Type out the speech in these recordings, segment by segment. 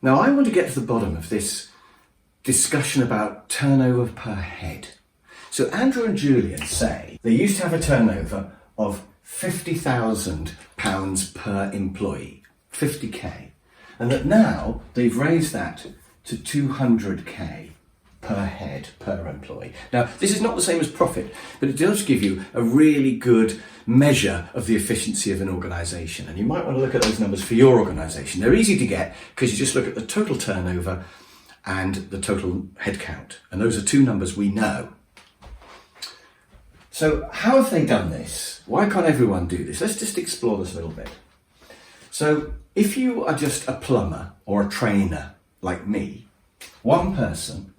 Now, I want to get to the bottom of this discussion about turnover per head. So Andrew and Julian say they used to have a turnover of £50,000 per employee, 50k, and that now they've raised that to 200k per head per employee. Now, this is not the same as profit, but it does give you a really good measure of the efficiency of an organisation. And you might want to look at those numbers for your organisation. They're easy to get because you just look at the total turnover and the total headcount. And those are two numbers we know. So how have they done this? Why can't everyone do this? Let's just explore this a little bit. So if you are just a plumber or a trainer like me, one person,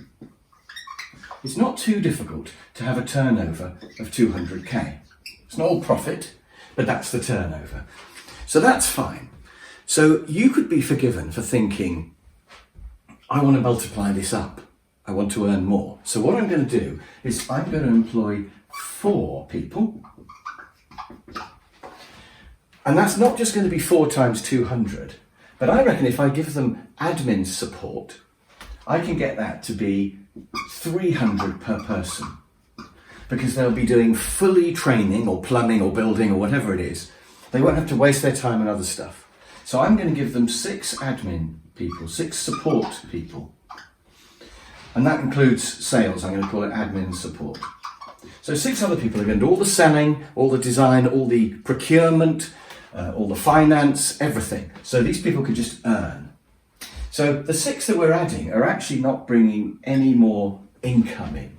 it's not too difficult to have a turnover of 200k. It's not all profit, but that's the turnover. So that's fine. So you could be forgiven for thinking, I want to multiply this up. I want to earn more. So what I'm going to do is I'm going to employ 4 people. And that's not just going to be 4 times 200, but I reckon if I give them admin support, I can get that to be 300 per person, because they'll be doing fully training or plumbing or building or whatever it is. They won't have to waste their time on other stuff. So I'm going to give them 6 admin people, 6 support people. And that includes sales. I'm going to call it admin support. So 6 other people are going to do all the selling, all the design, all the procurement, all the finance, everything. So these people could just earn. So the 6 that we're adding are actually not bringing any more income in,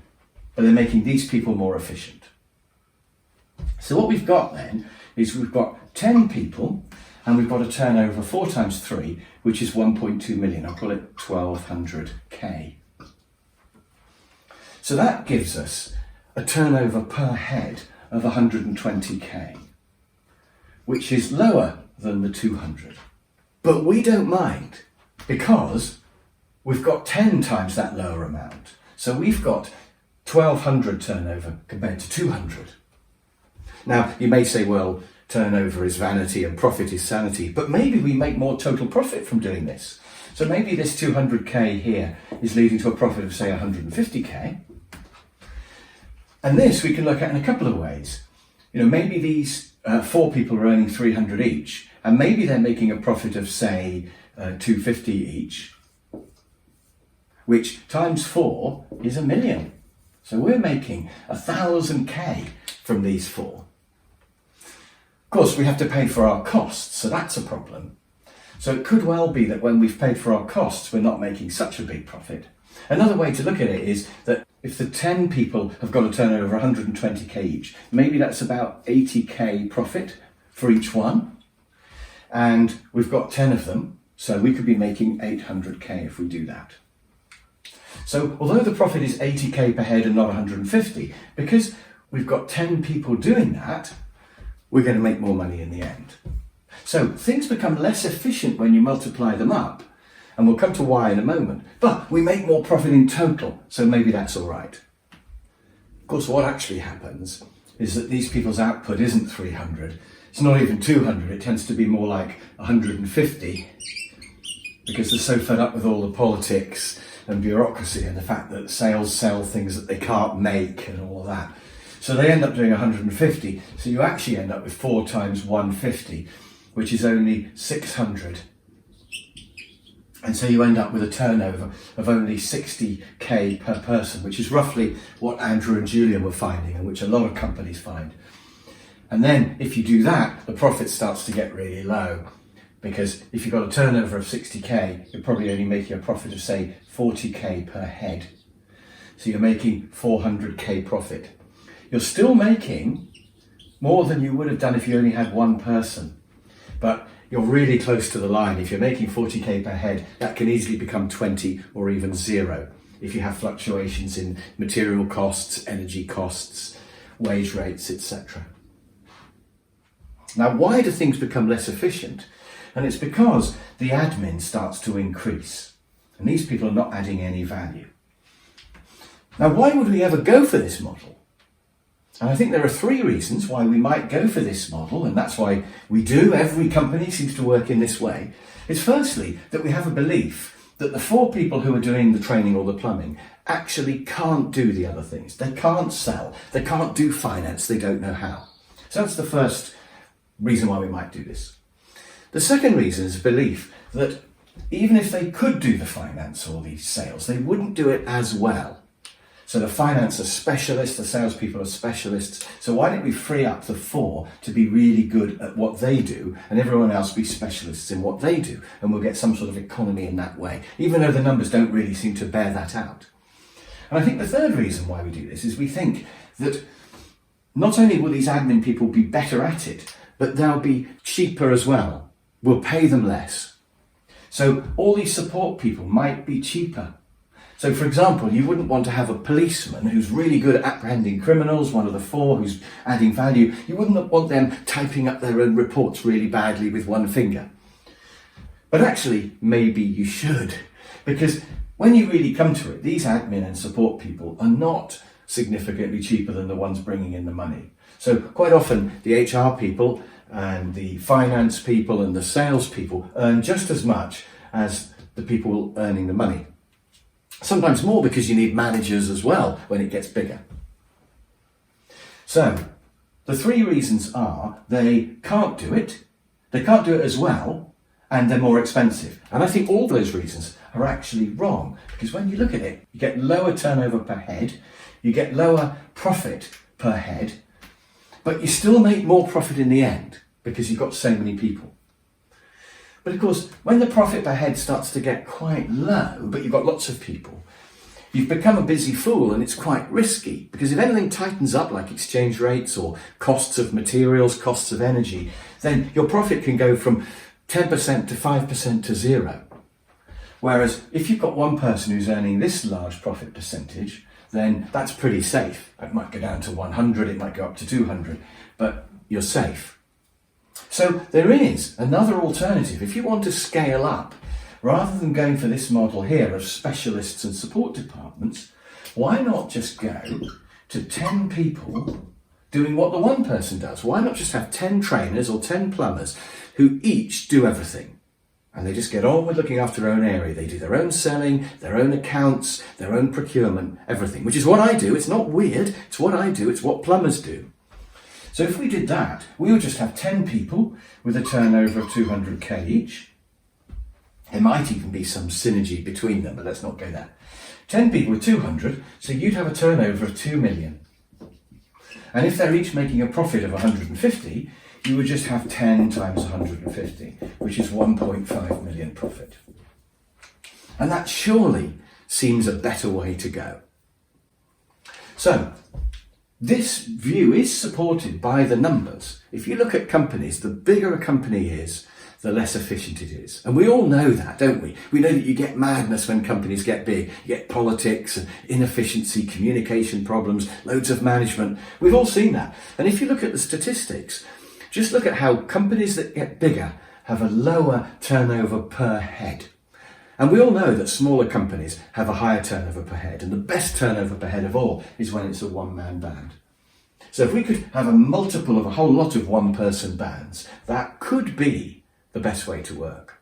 but they're making these people more efficient. So what we've got then is we've got 10 people and we've got a turnover 4 times 3, which is 1.2 million. I'll call it 1200k. So that gives us a turnover per head of 120k, which is lower than the 200. But we don't mind, because we've got 10 times that lower amount. So we've got 1200 turnover compared to 200. Now, you may say, well, turnover is vanity and profit is sanity, but maybe we make more total profit from doing this. So maybe this 200k here is leading to a profit of, say, 150k. And this we can look at in a couple of ways. You know, maybe these 4 people are earning 300 each, and maybe they're making a profit of, say, 250 each, which times 4 is 1 million. So we're making 1000k from these 4. Of course, we have to pay for our costs, so that's a problem. So it could well be that when we've paid for our costs, we're not making such a big profit. Another way to look at it is that if the 10 people have got a turnover of 120k each, maybe that's about 80k profit for each one. And we've got 10 of them, so we could be making 800k if we do that. So although the profit is 80k per head and not 150, because we've got 10 people doing that, we're going to make more money in the end. So things become less efficient when you multiply them up, and we'll come to why in a moment, but we make more profit in total, so maybe that's all right. Of course, what actually happens is that these people's output isn't 300, it's not even 200, it tends to be more like 150, because they're so fed up with all the politics and bureaucracy and the fact that sales sell things that they can't make and all of that. So they end up doing 150, so you actually end up with 4 times 150, which is only 600. And so you end up with a turnover of only 60k per person, which is roughly what Andrew and Julian were finding, and which a lot of companies find. And then if you do that, the profit starts to get really low, because if you've got a turnover of 60k, you're probably only making a profit of, say, 40k per head. So you're making 400k profit. You're still making more than you would have done if you only had one person, but you're really close to the line. If you're making 40k per head, that can easily become 20 or even 0 if you have fluctuations in material costs, energy costs, wage rates, etc. Now, why do things become less efficient? And it's because the admin starts to increase, and these people are not adding any value. Now, why would we ever go for this model? And I think there are 3 reasons why we might go for this model, and that's why we do. Every company seems to work in this way. is firstly that we have a belief that the 4 people who are doing the training or the plumbing actually can't do the other things. They can't sell, they can't do finance, they don't know how. So that's the first reason why we might do this. The second reason is a belief that even if they could do the finance or the sales, they wouldn't do it as well. So the finance are specialists, the salespeople are specialists. So why don't we free up the 4 to be really good at what they do and everyone else be specialists in what they do? And we'll get some sort of economy in that way, even though the numbers don't really seem to bear that out. And I think the third reason why we do this is we think that not only will these admin people be better at it, but they'll be cheaper as well. We'll pay them less. So all these support people might be cheaper. So for example, you wouldn't want to have a policeman who's really good at apprehending criminals, one of the 4 who's adding value. You wouldn't want them typing up their own reports really badly with one finger. But actually, maybe you should, because when you really come to it, these admin and support people are not significantly cheaper than the ones bringing in the money. So quite often the HR people and the finance people and the sales people earn just as much as the people earning the money. Sometimes more, because you need managers as well when it gets bigger. So the 3 reasons are they can't do it as well, and they're more expensive. And I think all those reasons are actually wrong, because when you look at it, you get lower turnover per head, you get lower profit per head, but you still make more profit in the end because you've got so many people. But of course, when the profit per head starts to get quite low, but you've got lots of people, you've become a busy fool, and it's quite risky, because if anything tightens up, like exchange rates or costs of materials, costs of energy, then your profit can go from 10% to 5% to 0. Whereas if you've got one person who's earning this large profit percentage, then that's pretty safe. It might go down to 100, it might go up to 200, but you're safe. So there is another alternative. If you want to scale up, rather than going for this model here of specialists and support departments, why not just go to 10 people doing what the one person does? Why not just have 10 trainers or 10 plumbers who each do everything? And they just get on with looking after their own area. They do their own selling, their own accounts, their own procurement, everything, which is what I do. It's not weird. It's what I do. It's what plumbers do. So if we did that, we would just have 10 people with a turnover of 200k each. There might even be some synergy between them, but let's not go there. 10 people with 200, so you'd have a turnover of 2 million. And if they're each making a profit of 150, you would just have 10 times 150, which is 1.5 million profit. And that surely seems a better way to go. So, this view is supported by the numbers. If you look at companies, the bigger a company is, the less efficient it is. And we all know that, don't we? We know that you get madness when companies get big. You get politics and inefficiency, communication problems, loads of management. We've all seen that. And if you look at the statistics, just look at how companies that get bigger have a lower turnover per head. And we all know that smaller companies have a higher turnover per head, and the best turnover per head of all is when it's a one-man band. So if we could have a multiple of a whole lot of one-person bands, that could be the best way to work.